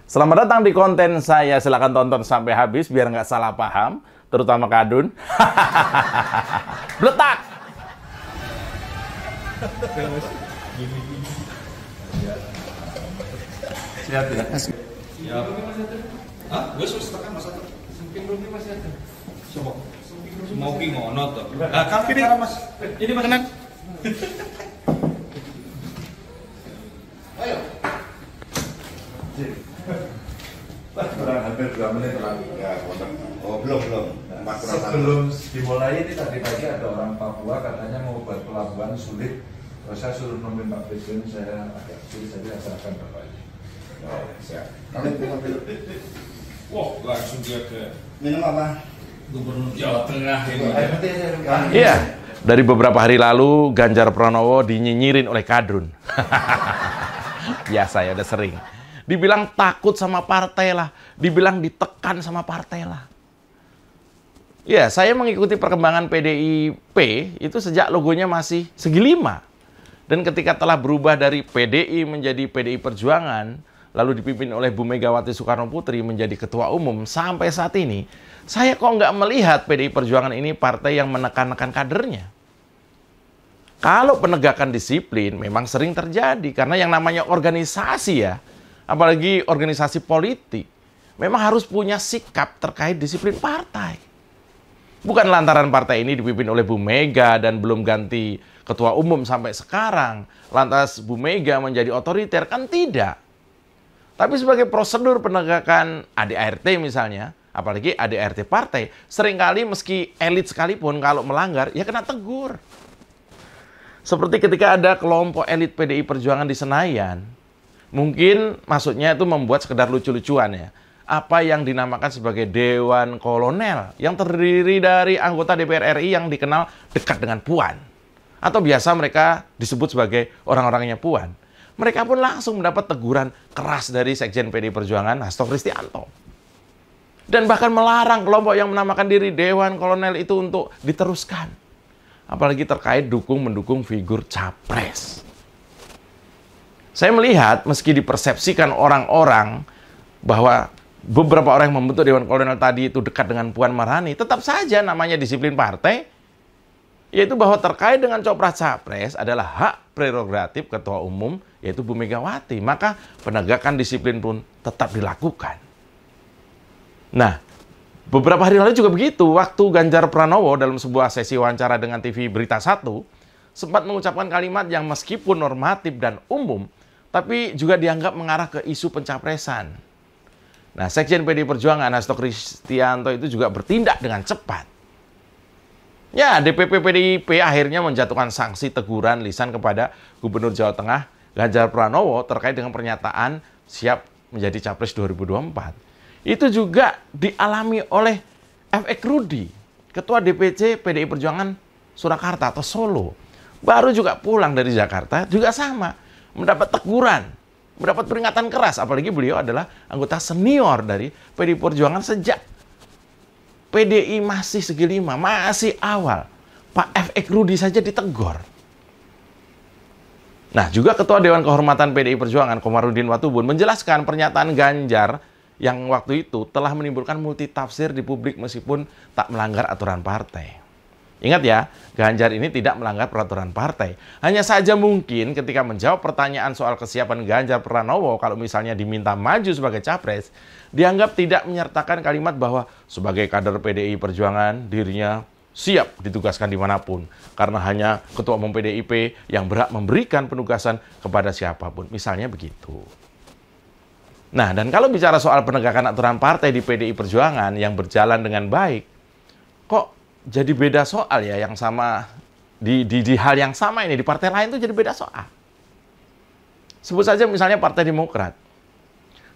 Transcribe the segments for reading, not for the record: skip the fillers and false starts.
Selamat datang di konten saya. Silahkan tonton sampai habis biar nggak salah paham, terutama Kadun. Bletak! Siap ya? Siap. Hah? Gue setengah mas satu. Semping dulu masih ada. Coba. Smoking ngono tuh. Nah, kan ini mas. Ini makanan. Ayo. Kurang hampir 2 menit lah. Ya, oh belum. Sebelum dimulai ini tadi pagi ada orang Papua katanya mau buat pelabuhan sulit. Terus saya suruh nemuin Pak Presiden, saya agak sulit saja serahkan bapaknya. Oh, siap. Kamu minum. Wah, langsung dia ke Minum apa? Gubernur Jawa Tengah ini. Air putih aja. Iya, dari beberapa hari lalu Ganjar Pranowo dinyinyirin oleh Kadrun. Biasa ya, udah sering. Dibilang takut sama partai lah, dibilang ditekan sama partai lah. Ya, saya mengikuti perkembangan PDIP itu sejak logonya masih segi 5. Dan ketika telah berubah dari PDI menjadi PDI Perjuangan, lalu dipimpin oleh Bu Megawati Soekarno Putri menjadi ketua umum sampai saat ini, saya kok nggak melihat PDI Perjuangan ini partai yang menekan-nekan kadernya. Kalau penegakan disiplin memang sering terjadi, karena yang namanya organisasi ya, apalagi organisasi politik, memang harus punya sikap terkait disiplin partai. Bukan lantaran partai ini dipimpin oleh Bu Mega dan belum ganti ketua umum sampai sekarang, lantas Bu Mega menjadi otoriter, kan tidak. Tapi sebagai prosedur penegakan ADART misalnya, apalagi ADART partai, seringkali meski elit sekalipun kalau melanggar, ya kena tegur. Seperti ketika ada kelompok elit PDI Perjuangan di Senayan, mungkin maksudnya itu membuat sekedar lucu-lucuan ya. Apa yang dinamakan sebagai Dewan Kolonel, yang terdiri dari anggota DPR RI yang dikenal dekat dengan Puan. Atau biasa mereka disebut sebagai orang-orangnya Puan. Mereka pun langsung mendapat teguran keras dari Sekjen PDI Perjuangan, Hasto Kristianto. Dan bahkan melarang kelompok yang menamakan diri Dewan Kolonel itu untuk diteruskan. Apalagi terkait dukung-mendukung figur capres. Saya melihat meski dipersepsikan orang-orang bahwa beberapa orang yang membentuk Dewan Kolonel tadi itu dekat dengan Puan Maharani, tetap saja namanya disiplin partai, yaitu bahwa terkait dengan copras-capres adalah hak prerogatif Ketua Umum, yaitu Bu Megawati. Maka penegakan disiplin pun tetap dilakukan. Nah, beberapa hari lalu juga begitu, waktu Ganjar Pranowo dalam sebuah sesi wawancara dengan TV Berita 1, sempat mengucapkan kalimat yang meskipun normatif dan umum, tapi juga dianggap mengarah ke isu pencapresan. Nah, Sekjen PDI Perjuangan, Hasto Kristianto itu juga bertindak dengan cepat. Ya, DPP PDIP akhirnya menjatuhkan sanksi teguran lisan kepada Gubernur Jawa Tengah, Ganjar Pranowo, terkait dengan pernyataan siap menjadi Capres 2024. Itu juga dialami oleh F.X. Rudi, Ketua DPC PDI Perjuangan Surakarta atau Solo. Baru juga pulang dari Jakarta, juga sama, mendapat teguran, mendapat peringatan keras, apalagi beliau adalah anggota senior dari PDI Perjuangan sejak PDI masih segi 5, masih awal. Pak F.X. Rudi saja ditegur. Nah, juga Ketua Dewan Kehormatan PDI Perjuangan, Komarudin Watubun, menjelaskan pernyataan Ganjar yang waktu itu telah menimbulkan multitafsir di publik meskipun tak melanggar aturan partai. Ingat ya, Ganjar ini tidak melanggar peraturan partai. Hanya saja mungkin ketika menjawab pertanyaan soal kesiapan Ganjar Pranowo kalau misalnya diminta maju sebagai capres, dianggap tidak menyertakan kalimat bahwa sebagai kader PDI Perjuangan dirinya siap ditugaskan dimanapun. Karena hanya Ketua Umum PDIP yang berhak memberikan penugasan kepada siapapun. Misalnya begitu. Nah, dan kalau bicara soal penegakan aturan partai di PDI Perjuangan yang berjalan dengan baik, kok jadi beda soal ya, yang sama di hal yang sama ini di partai lain tuh jadi beda soal. Sebut saja misalnya Partai Demokrat.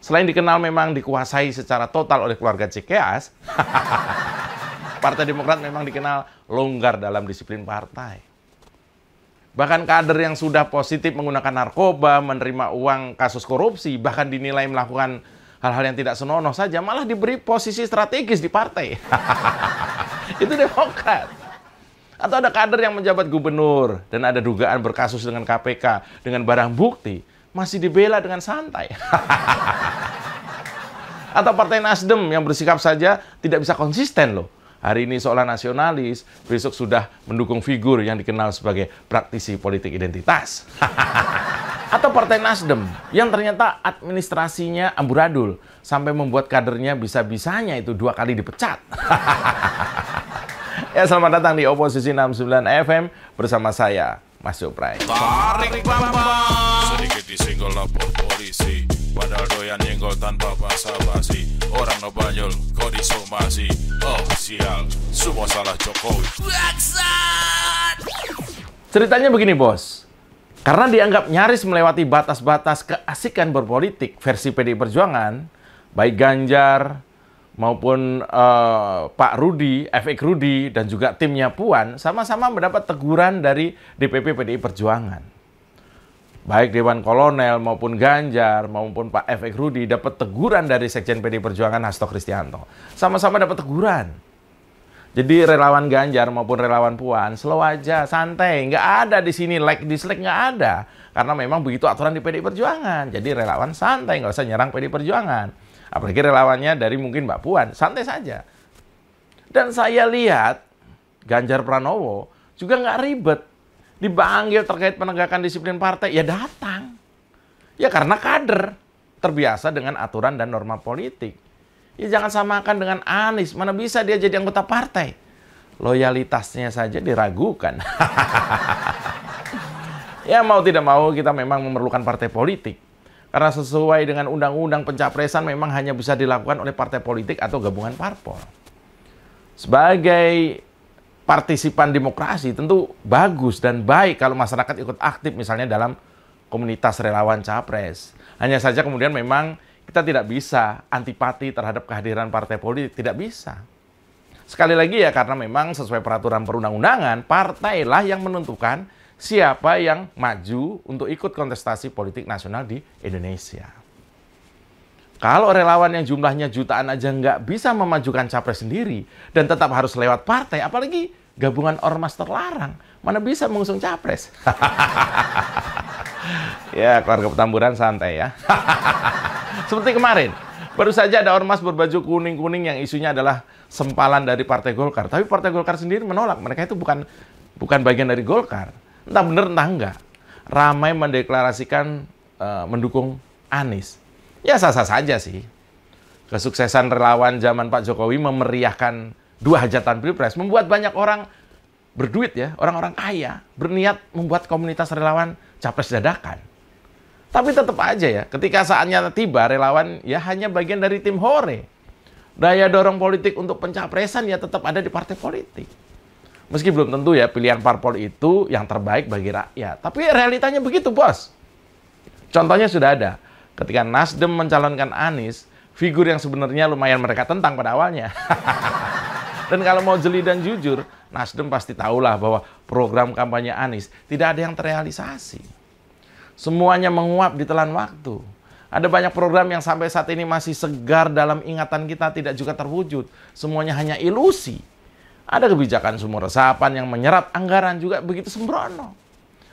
Selain dikenal memang dikuasai secara total oleh keluarga Cikeas, Partai Demokrat memang dikenal longgar dalam disiplin partai. Bahkan kader yang sudah positif menggunakan narkoba, menerima uang kasus korupsi, bahkan dinilai melakukan hal-hal yang tidak senonoh saja, malah diberi posisi strategis di partai. Itu Demokrat. Atau ada kader yang menjabat gubernur dan ada dugaan berkasus dengan KPK dengan barang bukti, masih dibela dengan santai. Atau Partai Nasdem yang bersikap saja tidak bisa konsisten loh. Hari ini seolah nasionalis, besok sudah mendukung figur yang dikenal sebagai praktisi politik identitas. Atau Partai Nasdem yang ternyata administrasinya amburadul sampai membuat kadernya bisa-bisanya itu 2 kali dipecat. Ya, selamat datang di Oposisi 69 FM bersama saya, Mas Supray. Tarik bambang, sedikit disenggol lapor polisi, padahal doyan nyenggol tanpa basa-basi. Orang ngebanyol kok disomasi. Oh sial, semua salah Jokowi. Ceritanya begini bos, karena dianggap nyaris melewati batas-batas keasikan berpolitik versi PDI Perjuangan, baik Ganjar maupun Pak Rudi, Efek Rudi, dan juga timnya Puan, sama-sama mendapat teguran dari DPP PDI Perjuangan. Baik Dewan Kolonel maupun Ganjar maupun Pak Efek Rudi dapat teguran dari Sekjen PDI Perjuangan Hasto Kristianto. Sama-sama dapat teguran. Jadi relawan Ganjar maupun relawan Puan, slow aja, santai. Nggak ada di sini like, dislike, nggak ada. Karena memang begitu aturan di PDI Perjuangan. Jadi relawan santai, nggak usah nyerang PDI Perjuangan. Apalagi relawannya dari mungkin Mbak Puan, santai saja. Dan saya lihat Ganjar Pranowo juga nggak ribet. Dipanggil terkait penegakan disiplin partai, ya datang. Ya karena kader, terbiasa dengan aturan dan norma politik. Ya jangan samakan dengan Anies, mana bisa dia jadi anggota partai. Loyalitasnya saja diragukan. Ya mau tidak mau kita memang memerlukan partai politik. Karena sesuai dengan undang-undang pencapresan memang hanya bisa dilakukan oleh partai politik atau gabungan parpol. Sebagai partisipan demokrasi tentu bagus dan baik kalau masyarakat ikut aktif misalnya dalam komunitas relawan capres. Hanya saja kemudian memang kita tidak bisa antipati terhadap kehadiran partai politik, tidak bisa. Sekali lagi ya karena memang sesuai peraturan perundang-undangan, partailah yang menentukan siapa yang maju untuk ikut kontestasi politik nasional di Indonesia. Kalau relawan yang jumlahnya jutaan aja nggak bisa memajukan capres sendiri dan tetap harus lewat partai, apalagi gabungan ormas terlarang, mana bisa mengusung capres? Ya, keluarga Petamburan santai ya. Seperti kemarin, baru saja ada ormas berbaju kuning-kuning yang isunya adalah sempalan dari Partai Golkar. Tapi Partai Golkar sendiri menolak, mereka itu bukan bagian dari Golkar. Entah benar entah enggak, ramai mendeklarasikan mendukung Anies. Ya sah-sah saja sih. Kesuksesan relawan zaman Pak Jokowi memeriahkan 2 hajatan pilpres, membuat banyak orang berduit ya, orang-orang kaya, berniat membuat komunitas relawan capres dadakan. Tapi tetap aja ya, ketika saatnya tiba, relawan ya hanya bagian dari tim hore. Daya dorong politik untuk pencapresan ya tetap ada di partai politik. Meski belum tentu ya pilihan parpol itu yang terbaik bagi rakyat. Tapi realitanya begitu, bos. Contohnya sudah ada. Ketika Nasdem mencalonkan Anies, figur yang sebenarnya lumayan mereka tentang pada awalnya. Dan kalau mau jeli dan jujur, Nasdem pasti tahulah bahwa program kampanye Anies tidak ada yang terrealisasi. Semuanya menguap di telan waktu. Ada banyak program yang sampai saat ini masih segar dalam ingatan kita, tidak juga terwujud. Semuanya hanya ilusi. Ada kebijakan sumur resapan yang menyerap anggaran juga begitu sembrono.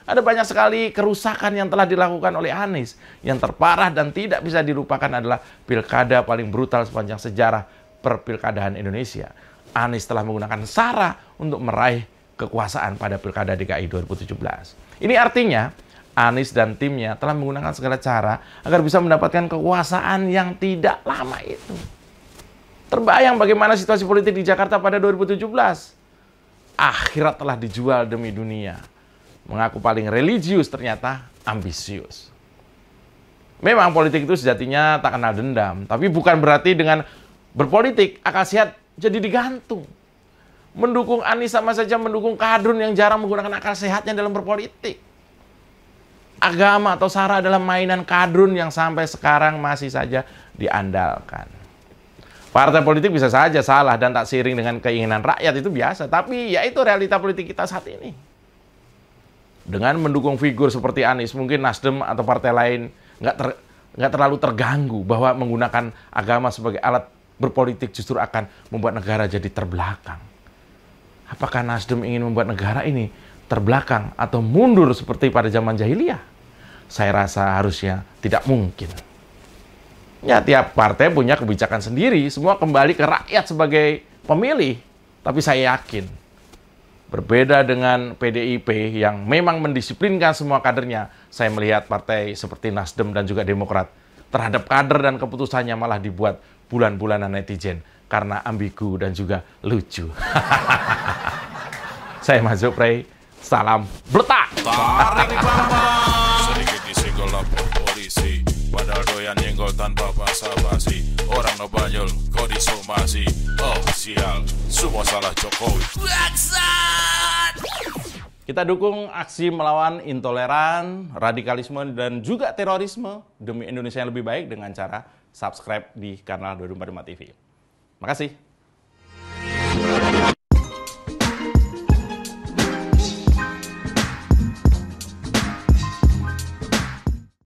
Ada banyak sekali kerusakan yang telah dilakukan oleh Anies. Yang terparah dan tidak bisa dilupakan adalah pilkada paling brutal sepanjang sejarah perpilkadaan Indonesia. Anies telah menggunakan SARA untuk meraih kekuasaan pada pilkada DKI 2017. Ini artinya Anies dan timnya telah menggunakan segala cara agar bisa mendapatkan kekuasaan yang tidak lama itu. Terbayang bagaimana situasi politik di Jakarta pada 2017. Akhirat telah dijual demi dunia. Mengaku paling religius ternyata ambisius. Memang politik itu sejatinya tak kenal dendam. Tapi bukan berarti dengan berpolitik akal sehat jadi digantung. Mendukung Anies sama saja mendukung kadrun yang jarang menggunakan akal sehatnya dalam berpolitik. Agama atau SARA adalah mainan kadrun yang sampai sekarang masih saja diandalkan. Partai politik bisa saja salah dan tak seiring dengan keinginan rakyat, itu biasa. Tapi ya itu realita politik kita saat ini. Dengan mendukung figur seperti Anies, mungkin Nasdem atau partai lain nggak terlalu terganggu bahwa menggunakan agama sebagai alat berpolitik justru akan membuat negara jadi terbelakang. Apakah Nasdem ingin membuat negara ini terbelakang atau mundur seperti pada zaman jahiliyah? Saya rasa harusnya tidak mungkin. Ya, tiap partai punya kebijakan sendiri, semua kembali ke rakyat sebagai pemilih. Tapi saya yakin, berbeda dengan PDIP yang memang mendisiplinkan semua kadernya, saya melihat partai seperti Nasdem dan juga Demokrat terhadap kader dan keputusannya malah dibuat bulan-bulanan netizen karena ambigu dan juga lucu. Saya Mas Zuprey, salam bletak! Tarik Bambang, sedikit disenggol lapor polisi, padahal doyan nyenggol tanpa basa-basi. Orang ngebanyol, kok disomasi. Oh sial, semua salah Jokowi. Kita dukung aksi melawan intoleran, radikalisme, dan juga terorisme demi Indonesia yang lebih baik dengan cara subscribe di kanal 245 TV. Makasih.